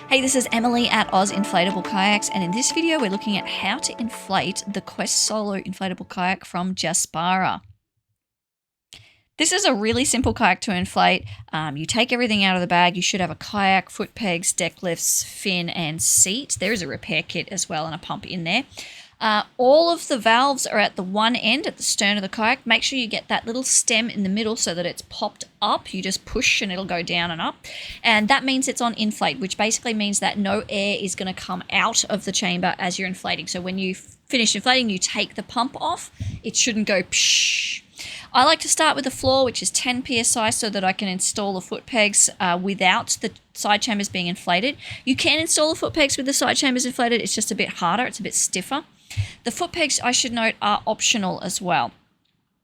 Hey, this is Emily at Oz Inflatable Kayaks, and in this video we're looking at how to inflate the Quest Solo Inflatable Kayak from Jaspara. This is a really simple kayak to inflate. You take everything out of the bag. You should have a kayak, foot pegs, deck lifts, fin, and seat. There is a repair kit as well and a pump in there. All of the valves are at the one end, at the stern of the kayak. Make sure you get that little stem in the middle so that it's popped up. You just push and it'll go down and up. And that means it's on inflate, which basically means that no air is going to come out of the chamber as you're inflating. So when you finish inflating, you take the pump off. It shouldn't go psh. I like to start with the floor, which is 10 psi, so that I can install the foot pegs without the side chambers being inflated. You can install the foot pegs with the side chambers inflated. It's just a bit harder. It's a bit stiffer. The foot pegs, I should note, are optional as well.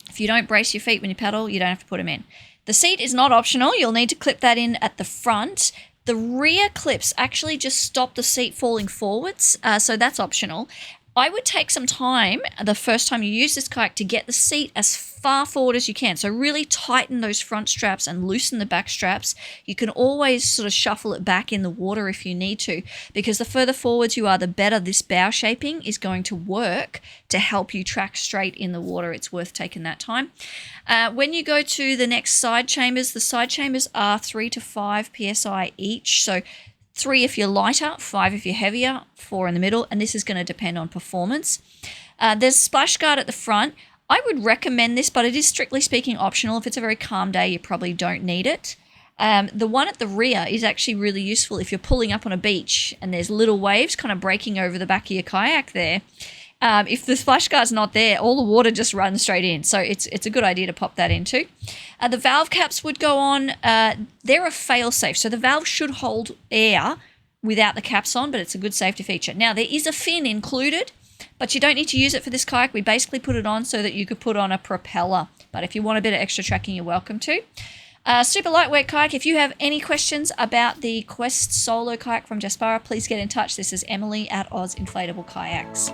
If you don't brace your feet when you paddle, you don't have to put them in. The seat is not optional. You'll need to clip that in at the front. The rear clips actually just stop the seat falling forwards, so that's optional. I would take some time the first time you use this kayak to get the seat as far forward as you can. So really tighten those front straps and loosen the back straps. You can always sort of shuffle it back in the water if you need to, because the further forwards you are, the better this bow shaping is going to work to help you track straight in the water. It's worth taking that time. When you go to the next side chambers, the side chambers are 3 to 5 psi each. So 3 if you're lighter, 5 if you're heavier, 4 in the middle, and this is going to depend on performance. There's a splash guard at the front. I would recommend this, but it is strictly speaking optional. If it's a very calm day, you probably don't need it. The one at the rear is actually really useful if you're pulling up on a beach and there's little waves kind of breaking over the back of your kayak there. If the splash guard's not there, all the water just runs straight in. So it's a good idea to pop that in too. The valve caps would go on. They're a fail-safe. So the valve should hold air without the caps on, but it's a good safety feature. Now, there is a fin included, but you don't need to use it for this kayak. We basically put it on so that you could put on a propeller. But if you want a bit of extra tracking, you're welcome to. Super lightweight kayak. If you have any questions about the Quest Solo kayak from Jaspara, please get in touch. This is Emily at Oz Inflatable Kayaks.